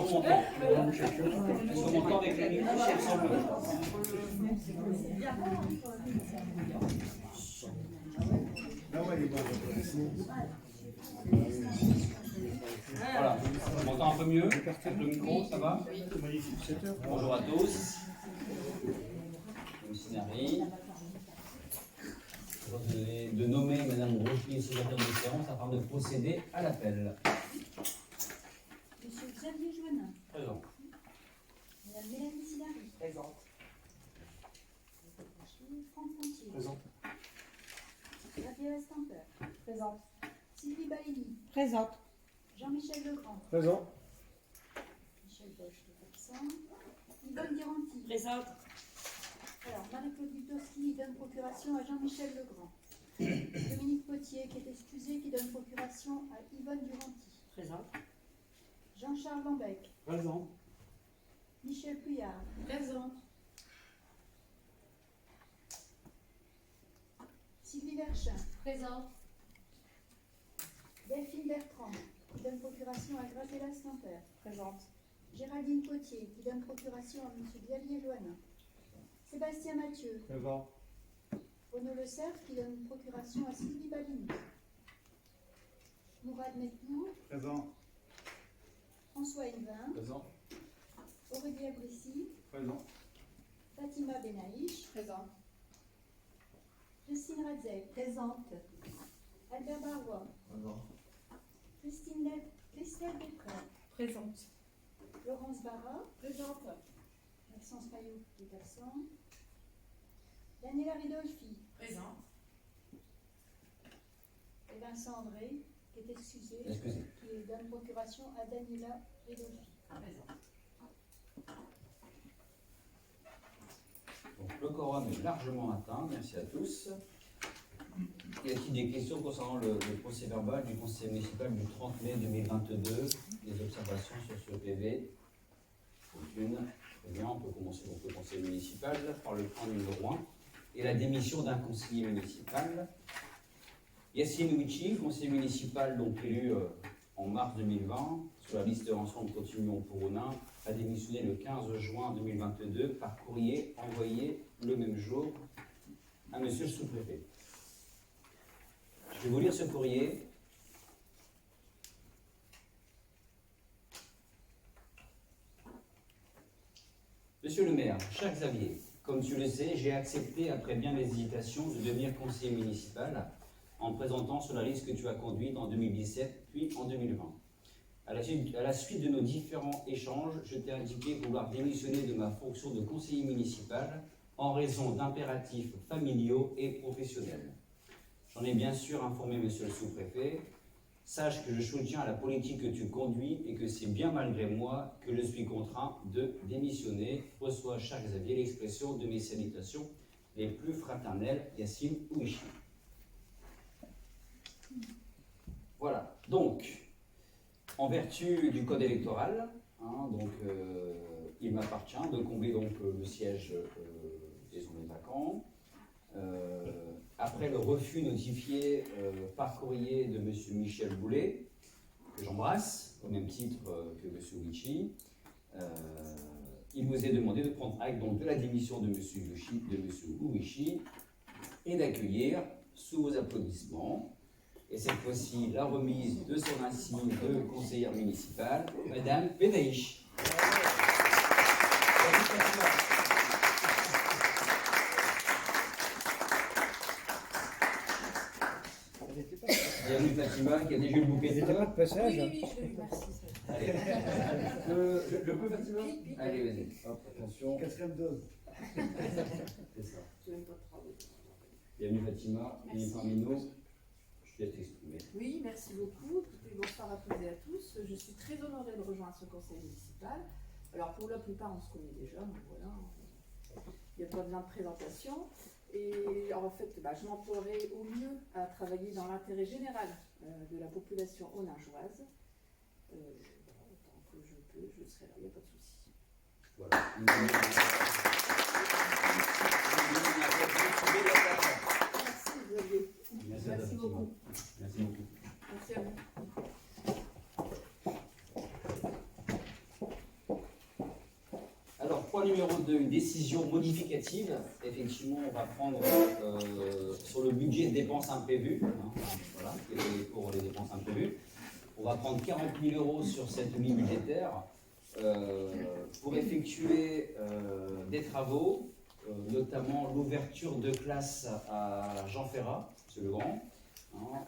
son montant. Son montant avec la nuit, si elle semble. Voilà, on m'entend un peu mieux avec le micro, ça va? Bonjour à tous. Scénarii. De nommer Madame Rochely secrétaire de séance afin de procéder à l'appel. Monsieur Xavier Joannin. Présent. Madame Mélanie Silary. Présente. Franck Pontier. Présent. Gabriela Stamper. Présente. Sylvie Balini. Présente. Jean-Michel Legrand. Présent. Michel Bosch est absent. Yvonne Diranti. Présente. Alors, Marie-Claude Witowski donne procuration à Jean-Michel Legrand. Dominique Potier, qui est excusé, qui donne procuration à Yvonne Duranti. Présente. Jean-Charles Lambec. Présent. Michel Puyard. Présente. Sylvie Verchin. Présente. Delphine Bertrand, qui donne procuration à Graziella Stamper. Présente. Géraldine Potier, qui donne procuration à M. Xavier Joannin. Sébastien Mathieu. Présent. Renaud Le Cerf, qui donne procuration à Sylvie Balini. Mourad Metnour. Présent. François Henvin. Présent. Aurélia Brissy. Présent. Fatima Benaïch. Présente. Christine Radzek. Présente. Albert Barrois. Présent. Christelle Desprez. Présente. Laurence Barra. Présente. Maxence Payot, qui est absent. Daniela Ridolfi. Présente. Et Vincent André, qui est excusé, Excusez. qui donne procuration à Daniela Ridolfi. Présente. Donc, le quorum est largement atteint, merci à tous. Y a-t-il des questions concernant le procès verbal du conseil municipal du 30 mai 2022? Des observations sur ce PV? Aucune. Très bien, on peut commencer donc le conseil municipal par le point numéro 1 et la démission d'un conseiller municipal. Yassine Ouichi, conseiller municipal donc élu en mars 2020 sur la liste Ensemble Continuons pour Ounin, a démissionné le 15 juin 2022 par courrier envoyé le même jour à monsieur le sous-préfet. Je vais vous lire ce courrier. Monsieur le maire, cher Xavier, comme tu le sais, j'ai accepté, après bien des hésitations, de devenir conseiller municipal en me présentant sur la liste que tu as conduite en 2017 puis en 2020. À la suite de nos différents échanges, je t'ai indiqué vouloir démissionner de ma fonction de conseiller municipal en raison d'impératifs familiaux et professionnels. J'en ai bien sûr informé monsieur le sous-préfet. Sache que je soutiens la politique que tu conduis et que c'est bien malgré moi que je suis contraint de démissionner. Reçois, cher Xavier, l'expression de mes salutations les plus fraternelles, Yassine Ouichi. Voilà, donc, en vertu du code électoral, il m'appartient de combler donc le siège désormais vacant. Après le refus notifié par courrier de M. Michel Boulet, que j'embrasse, au même titre que M. Ouichi, il vous est demandé de prendre acte donc, de la démission de M. Ouichi et d'accueillir, sous vos applaudissements, et cette fois-ci la remise de son insigne de conseillère municipale, Madame Benaïch. Bienvenue Fatima, qui a déjà eu le bouquet de fleurs. passage. Oui, je l'ai eu, merci. Allez. Je peux, Fatima? Allez, vas-y. Hop, attention. Quatrième dose. C'est ça. Je n'aime pas trop. Bienvenue Fatima, bienvenue Merci. parmi nous. Je te laisse t'exprimer. Oui, merci beaucoup. Écoutez, bonsoir à toutes et à tous. Je suis très honorée de rejoindre ce conseil municipal. Alors, pour la plupart, on se connaît déjà, donc voilà. Il n'y a pas besoin de présentation. Et en fait, je m'emploierai au mieux à travailler dans l'intérêt général de la population auningeoise. Tant que je peux, je serai là, il n'y a pas de souci. Voilà. Merci Xavier. Merci beaucoup. Merci beaucoup. Merci à vous. numéro 2, une décision modificative. Effectivement, on va prendre sur le budget de dépenses imprévues, hein, voilà, pour les dépenses imprévues. On va prendre 40 000 euros sur cette ligne budgétaire pour effectuer des travaux, notamment l'ouverture de classe à Jean Ferrat, c'est le grand, hein,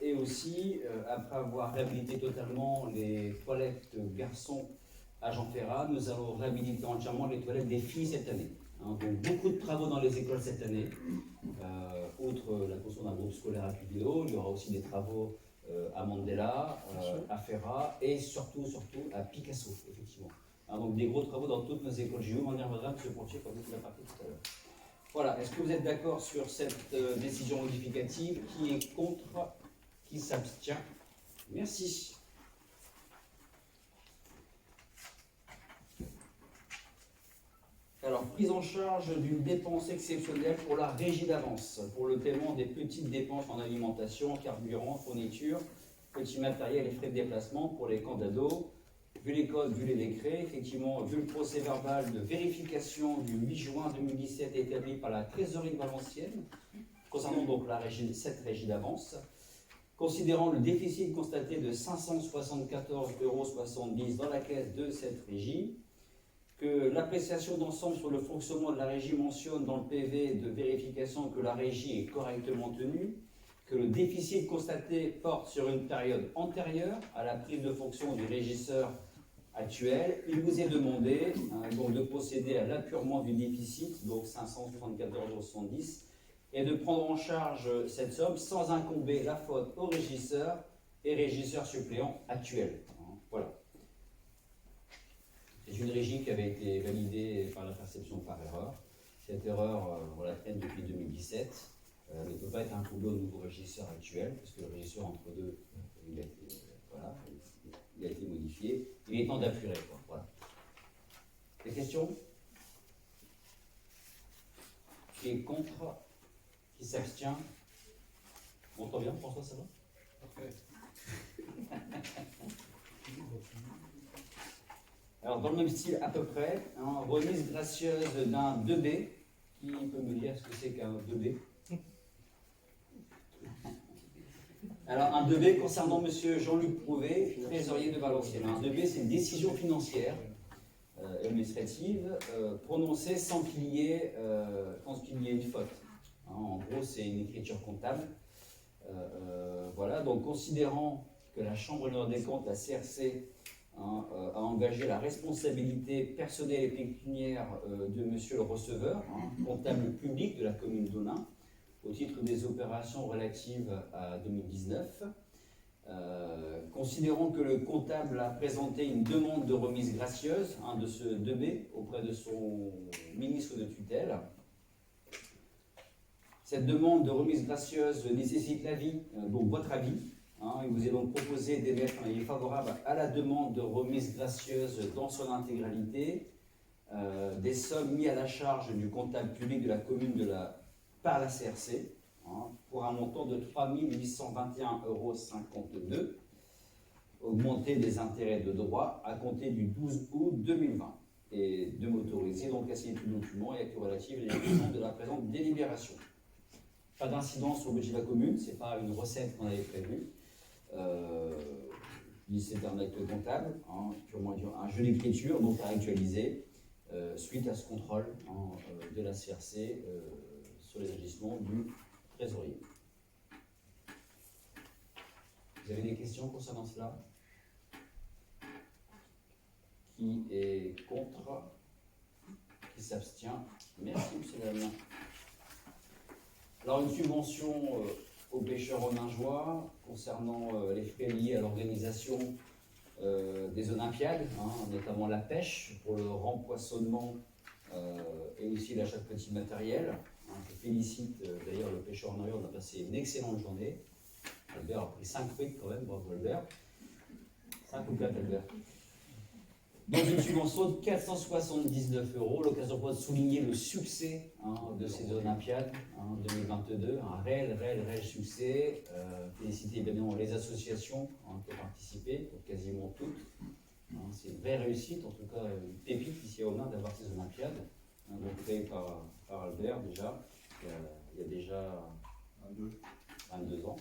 et aussi, après avoir réhabilité totalement les toilettes garçons à Jean Ferrat, nous allons réhabiliter entièrement les toilettes des filles cette année. Hein, donc beaucoup de travaux dans les écoles cette année. Outre la construction d'un groupe scolaire à Cupido, il y aura aussi des travaux à Mandela, à Ferrat et surtout à Picasso, effectivement. Hein, donc des gros travaux dans toutes nos écoles. J'ai eu m'en y reviendra, M. Pontier, comme il a parlé tout à l'heure. Voilà, est-ce que vous êtes d'accord sur cette décision modificative? Qui est contre? Qui s'abstient? Merci. Alors, prise en charge d'une dépense exceptionnelle pour la régie d'avance, pour le paiement des petites dépenses en alimentation, carburant, fourniture, petit matériel et frais de déplacement pour les camps d'ados. Vu les codes, vu les décrets, effectivement, vu le procès verbal de vérification du 8 juin 2017 établi par la trésorerie de Valenciennes, concernant donc cette régie d'avance, considérant le déficit constaté de 574,70 € dans la caisse de cette régie, que l'appréciation d'ensemble sur le fonctionnement de la régie mentionne dans le PV de vérification que la régie est correctement tenue, que le déficit constaté porte sur une période antérieure à la prise de fonction du régisseur actuel. Il vous est demandé donc de procéder à l'appurement du déficit, donc 574,70 €, et de prendre en charge cette somme sans incomber la faute au régisseur et régisseur suppléant actuel. Voilà. C'est une régie qui avait été validée par la perception par erreur. Cette erreur, on la traîne depuis 2017. Ne peut pas être incombée au nouveau régisseur actuel, parce que le régisseur entre deux, il a été modifié. Il est temps d'apurer. Voilà. Des questions? Qui est contre? Qui s'abstient? On entend bien, François, ça va? Parfait. Alors, dans le même style à peu près, hein, remise gracieuse d'un 2B. Qui peut me dire ce que c'est qu'un 2B? Alors, un 2B concernant M. Jean-Luc Prouvé, trésorier de Valenciennes. Un 2B, c'est une décision financière administrative prononcée sans qu'il y ait une faute. Hein, en gros, c'est une écriture comptable. Voilà, donc considérant que la Chambre des comptes, la CRC, a engagé la responsabilité personnelle et pécuniaire de monsieur le receveur, comptable public de la commune d'Onain, au titre des opérations relatives à 2019. Considérant que le comptable a présenté une demande de remise gracieuse de ce 2B auprès de son ministre de tutelle. Cette demande de remise gracieuse nécessite l'avis, donc votre avis. Il vous est donc proposé d'émettre un avis favorable à la demande de remise gracieuse dans son intégralité, des sommes mises à la charge du comptable public de la commune par la CRC, pour un montant de 3 821,52 €, augmenté des intérêts de droit à compter du 12 août 2020, et de m'autoriser donc à signer tout document et actes relatifs à l'exécution de la présente délibération. Pas d'incidence au budget de la commune, ce n'est pas une recette qu'on avait prévue. C'est un acte comptable, purement un jeu d'écriture, donc à actualiser suite à ce contrôle de la CRC sur les agissements du trésorier. Vous avez des questions concernant cela? Qui est contre? Qui s'abstient? Merci, M. Lamien. Alors, une subvention aux pêcheurs oningeois concernant les frais liés à l'organisation des Olympiades, notamment la pêche, pour le rempoissonnement et aussi l'achat de petits matériels. Je félicite d'ailleurs le pêcheur oningeois, on a passé une excellente journée. Albert a pris 5 trucs quand même, bravo Albert. 5 ou 4 Albert. Donc une subvention de 479 €, l'occasion pour de souligner le succès de ces Olympiades 2022, un réel succès. Féliciter évidemment les associations qui ont participé, quasiment toutes, Hein, c'est une vraie réussite, en tout cas une pépite ici à Aubenas d'avoir ces Olympiades, hein, donc créées par Albert déjà, il y a déjà 22 ans.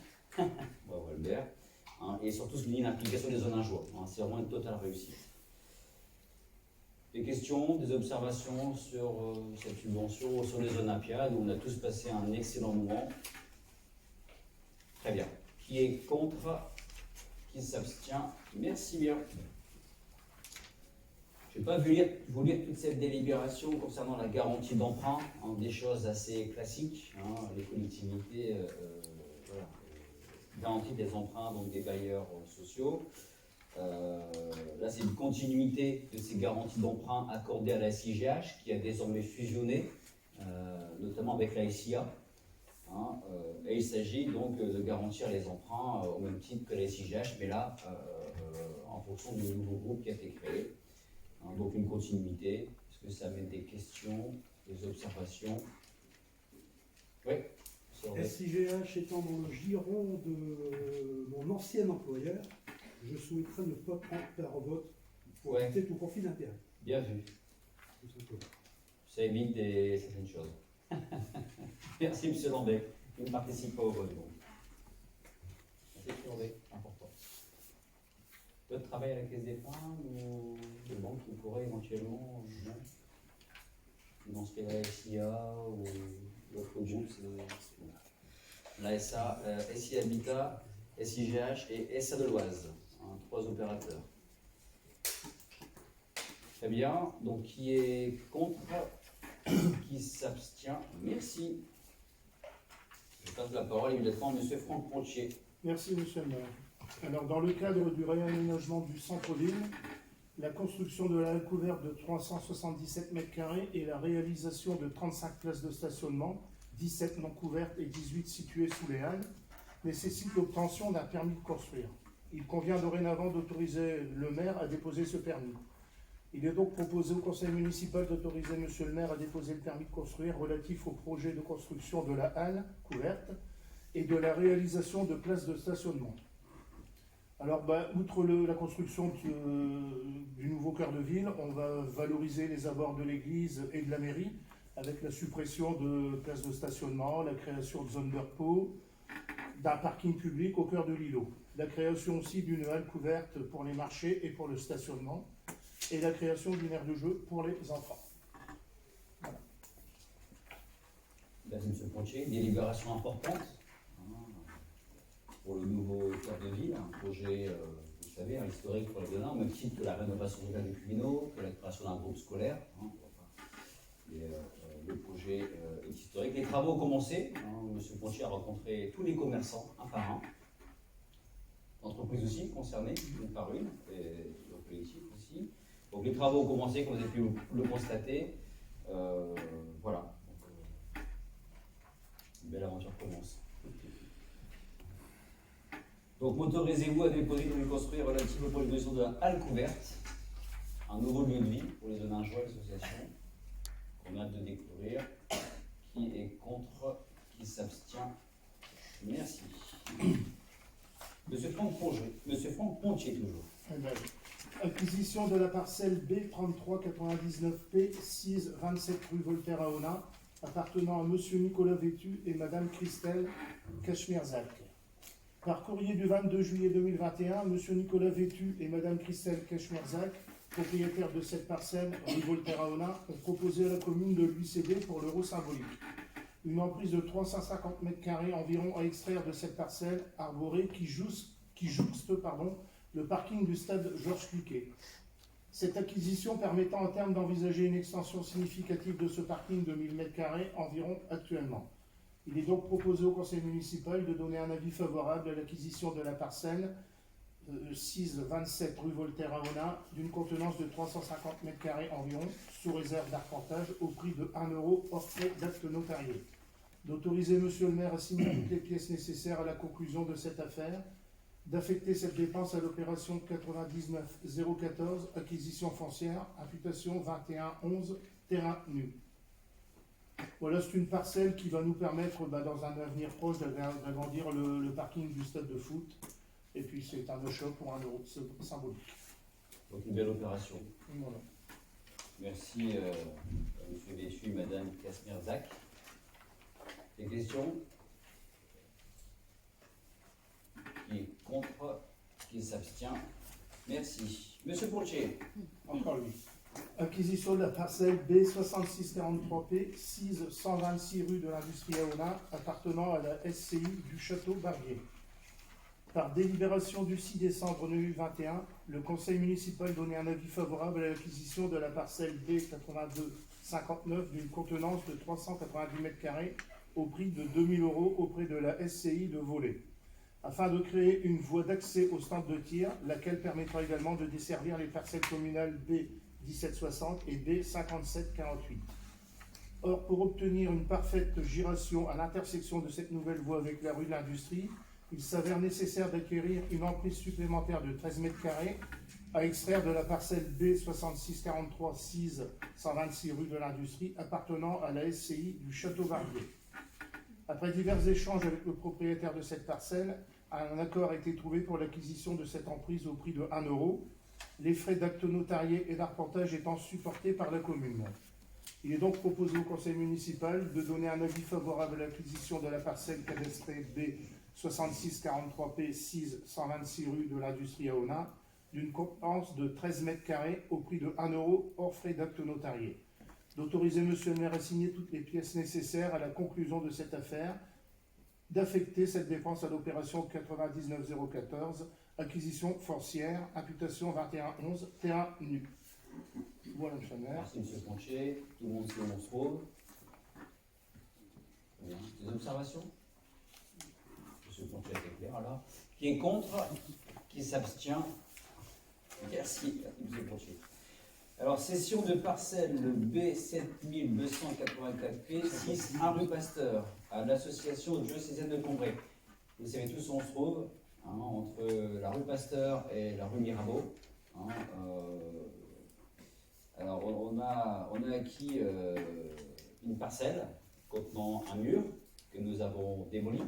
Bravo Albert. Hein, et surtout souligner l'implication des Oningeois. Hein, c'est vraiment une totale réussite. Des questions, des observations sur cette subvention, sur les Olympiades, où on a tous passé un excellent moment. Très bien. Qui est contre? Qui s'abstient? Merci bien. Je n'ai pas vous lire toute cette délibération concernant la garantie d'emprunt, hein, des choses assez classiques. Hein, les collectivités garantissent des emprunts, donc des bailleurs sociaux. Là, c'est une continuité de ces garanties d'emprunt accordées à la SIGH, qui a désormais fusionné, notamment avec la SIA. Hein, et il s'agit donc de garantir les emprunts au même titre que la SIGH, mais là, en fonction du nouveau groupe qui a été créé. Hein, donc une continuité. Est-ce que ça amène des questions, des observations? Oui. SIGH étant dans le giron de mon ancien employeur, je souhaiterais ne pas prendre part au vote pour éviter tout conflit d'intérêt. Bien vu. Tout simplement. Ça évite certaines choses. Merci, M. Landais. Il ne participe pas au vote. C'est surveillé, important. D'autres travail à la Caisse d'épargne ou des banques qui pourraient éventuellement financer la SIA ou d'autres groupes? La SA, SI Habitat, SIGH et SA de l'Oise. Hein, 3 opérateurs. Très bien. Donc, qui est contre? Qui s'abstient? Merci. Je passe la parole immédiatement à M. Franck Pontier. Merci, Monsieur le maire. Alors, dans le cadre du réaménagement du centre-ville, la construction de la halle couverte de 377 m² et la réalisation de 35 places de stationnement, 17 non couvertes et 18 situées sous les halles, nécessitent l'obtention d'un permis de construire. Il convient dorénavant d'autoriser le maire à déposer ce permis. Il est donc proposé au conseil municipal d'autoriser Monsieur le maire à déposer le permis de construire relatif au projet de construction de la halle couverte et de la réalisation de places de stationnement. Alors, outre la construction du nouveau cœur de ville, on va valoriser les abords de l'église et de la mairie avec la suppression de places de stationnement, la création de zones de repos, d'un parking public au cœur de l'îlot, la création aussi d'une halle couverte pour les marchés et pour le stationnement, et la création d'une aire de jeu pour les enfants. Voilà. Merci M. Pontier. Délibération importante pour le nouveau cœur de ville, un projet, vous savez, historique pour les Grenats, au même titre que la rénovation du Val du Cuvineau, que la création d'un groupe scolaire. Hein, le projet est historique. Les travaux ont commencé. Hein, M. Pontier a rencontré tous les commerçants, un par un. L'entreprise aussi concernée, une par une, et le collectif aussi. Donc les travaux ont commencé, comme vous avez pu le constater. Voilà. Donc, une belle aventure commence. Donc m'autorisez-vous à déposer et de construire relative au projet de gestion de la halle couverte, un nouveau lieu de vie pour les Oningeois et l'association, qu'on a hâte de découvrir. Qui est contre? Qui s'abstient? Merci. Monsieur Franck Pontier toujours. Acquisition de la parcelle B3399P, 627 rue Voltaire à Aubenas, appartenant à Monsieur Nicolas Vétu et Madame Christelle Cachemirzak. Par courrier du 22 juillet 2021, Monsieur Nicolas Vétu et Madame Christelle Cachemirzak, propriétaires de cette parcelle rue Voltaire à Aubenas, ont proposé à la commune de lui céder pour l'euro symbolique une emprise de 350 m² environ à extraire de cette parcelle arborée qui jouxte le parking du stade Georges Cloquet. Cette acquisition permettant à terme d'envisager une extension significative de ce parking de 1000 m² environ actuellement. Il est donc proposé au conseil municipal de donner un avis favorable à l'acquisition de la parcelle 627 rue Voltaire à Aubenas d'une contenance de 350 m² environ, sous réserve d'arpentage au prix de 1 € hors frais d'acte notarié. D'autoriser Monsieur le maire à signer toutes les pièces nécessaires à la conclusion de cette affaire, d'affecter cette dépense à l'opération 99-014, acquisition foncière, imputation 21-11, terrain nu. Voilà, c'est une parcelle qui va nous permettre, dans un avenir proche, d'agrandir le parking du stade de foot. Et puis c'est un achat pour 1 € symbolique. Donc une belle opération. Voilà. Merci Monsieur Béchu, Madame Kasmirzak. Des questions? Qui est contre? Qui s'abstient? Merci. Monsieur Pourchier. Encore lui. Acquisition de la parcelle B6643P, 6 126 rue de l'Industrie à Ona, appartenant à la SCI du Château Barbier. Par délibération du 6 décembre 2021, le conseil municipal donnait un avis favorable à l'acquisition de la parcelle B8259 d'une contenance de 390 m² au prix de 2 000 € auprès de la SCI de Volée, afin de créer une voie d'accès au stand de tir, laquelle permettra également de desservir les parcelles communales B1760 et B5748. Or, pour obtenir une parfaite giration à l'intersection de cette nouvelle voie avec la rue de l'Industrie, il s'avère nécessaire d'acquérir une emprise supplémentaire de 13 m² à extraire de la parcelle B6643 6 126 rue de l'Industrie appartenant à la SCI du Château Barbier. Après divers échanges avec le propriétaire de cette parcelle, un accord a été trouvé pour l'acquisition de cette emprise au prix de 1 €, les frais d'acte notarié et d'arpentage étant supportés par la commune. Il est donc proposé au conseil municipal de donner un avis favorable à l'acquisition de la parcelle cadastrée B6643P 6 126 rue de l'Industrie à Ona, d'une contenance de 13 m² au prix de 1 € hors frais d'acte notarié. D'autoriser monsieur le maire à signer toutes les pièces nécessaires à la conclusion de cette affaire, d'affecter cette dépense à l'opération 99014, acquisition foncière, imputation 2111, terrain nu. Voilà, monsieur le maire. Merci Monsieur Pourchier. Tout le monde sait où on se trouve. Très bien. Des observations? Monsieur Pourchier était clair alors. Qui est contre? Qui s'abstient? Merci, Monsieur Pourchier. Alors, cession de parcelle B7284P 6 1 rue Pasteur à l'association diocésaine de Combray. Vous savez tous où on se trouve, hein, entre la rue Pasteur et la rue Mirabeau. Hein, alors, on a acquis une parcelle contenant un mur que nous avons démoli.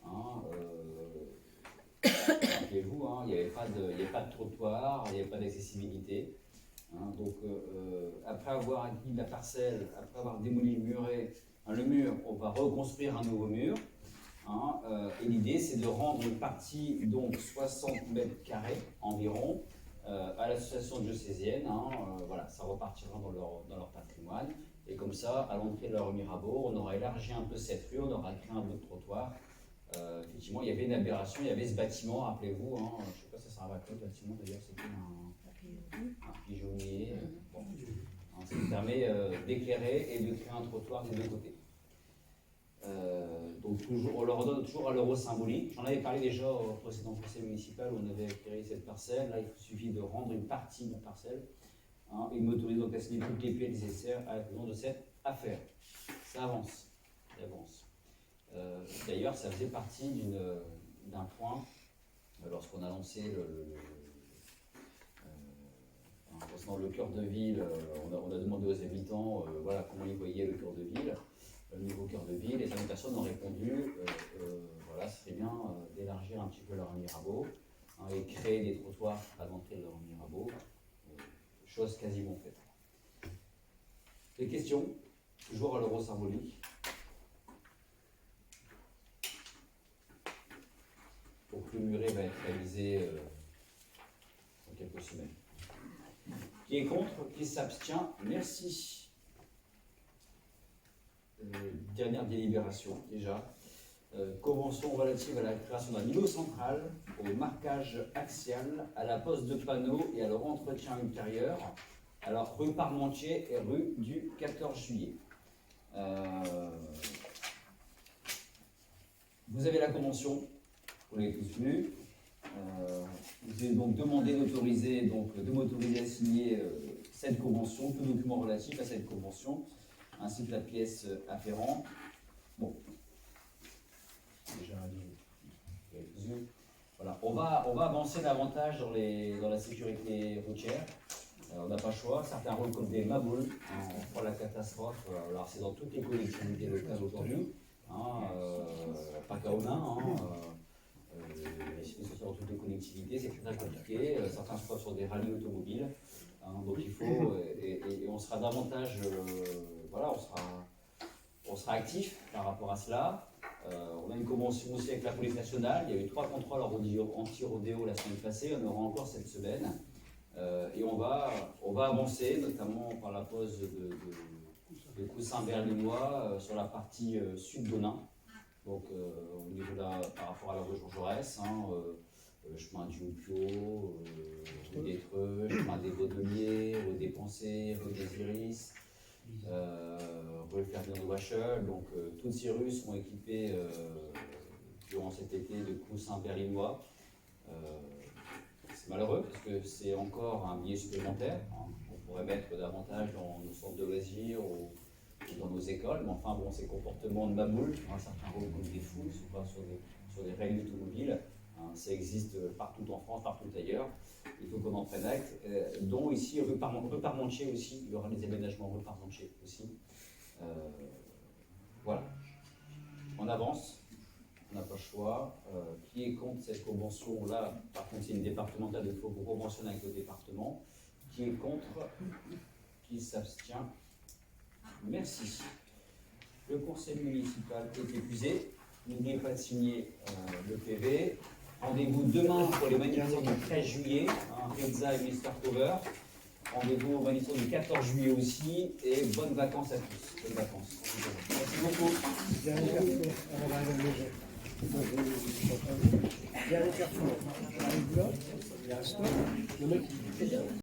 Hein, rappelez-vous, hein, il n'y avait pas de trottoir, il n'y avait pas d'accessibilité. Hein, donc, après avoir acquis la parcelle, après avoir démoli le mur, on va reconstruire un nouveau mur. Hein, et l'idée, c'est de rendre une partie, donc 60 m² environ, à l'association diocésaine. Hein, voilà, ça repartira dans leur patrimoine. Et comme ça, à l'entrée de la rue Mirabeau, on aura élargi un peu cette rue, on aura créé un autre trottoir. Effectivement, il y avait une aberration, il y avait ce bâtiment, rappelez-vous, hein, je ne sais pas si ça sert à quoi le bâtiment d'ailleurs, c'était un pigeonnier. Bon. Hein, ça nous permet d'éclairer et de créer un trottoir des deux côtés. Donc on leur donne toujours à l'euro symbolique. J'en avais parlé déjà au précédent conseil municipal où on avait acquis cette parcelle. Là, il suffit de rendre une partie de la parcelle. Hein, il m'autorise donc à signer toutes les pièces nécessaires à la conclusion de cette affaire. Ça avance. Ça avance. D'ailleurs, ça faisait partie d'un point lorsqu'on a lancé concernant le cœur de ville. On a demandé aux habitants voilà, comment ils voyaient le cœur de ville, le nouveau cœur de ville. Et certaines personnes ont répondu voilà, ce serait bien d'élargir un petit peu leur Mirabeau, hein, et créer des trottoirs à l'entrée de leur Mirabeau, chose quasiment faite. Des questions, toujours à l'euro symbolique. Donc le muret va être réalisé dans quelques semaines. Qui est contre? Qui s'abstient? Merci. Dernière délibération déjà. Convention relative à la création d'un îlot central, au marquage axial, à la pose de panneaux et à leur entretien ultérieur. Alors rue Parmentier et rue du 14 juillet. Vous avez la convention. Vous l'avez tous vu. Vous avez donc demandé de m'autoriser à signer cette convention, tout document relatif à cette convention, ainsi que la pièce afférente. Bon. Déjà, voilà. On va avancer davantage dans la sécurité routière. On n'a pas le choix. Certains rôles comme des maboules, hein, on prend la catastrophe. Alors c'est dans toutes les collectivités locales aujourd'hui. Hein, pas qu'à Onin. c'est sur toutes les collectivités, c'est très compliqué. Certains se trouvent sur des rallyes automobiles. Hein, donc il faut, et on sera davantage, voilà, on sera actif par rapport à cela. On a une convention aussi avec la police nationale. Il y a eu 3 contrôles anti-rodéo la semaine passée. On aura encore cette semaine. Et on va avancer, notamment par la pose de coussins berlinois sur la partie sud d'Onin. Donc au niveau par rapport à la rue Jean Jaurès, chemin du Houpio, rue des Treux, chemin des Baudeliers, rue des Pensées, rue des Iris, rue Ferdinand de Wachel. Donc toutes ces rues seront équipées durant cet été de coussins berlinois. C'est malheureux parce que c'est encore un billet supplémentaire. Hein. On pourrait mettre davantage dans nos centres de loisirs ou dans nos écoles, mais enfin bon, ces comportements de maboule, un certain recours des fous, ils ne sont pas sur des règles automobiles. Hein, ça existe partout en France, partout ailleurs. Il faut qu'on en prenne acte, dont ici, rue Parmentier aussi, il y aura des aménagements rue Parmentier aussi. Voilà. On avance, on n'a pas le choix. Qui est contre cette convention-là? Par contre, c'est une départementale, il faut qu'on conventionne avec le département. Qui est contre? Qui s'abstient? Merci. Le conseil municipal est épuisé. N'oubliez pas de signer le PV. Rendez-vous demain pour les manifestations du 13 juillet, Pizza et Mister Cover. Rendez-vous aux manifestations du 14 juillet aussi. Et bonnes vacances à tous. Bonnes vacances. Merci beaucoup. Dernier carrefour, avant d'arriver à Légère. Dernier carrefour. Arrive là, il y a un stop. Le mec, il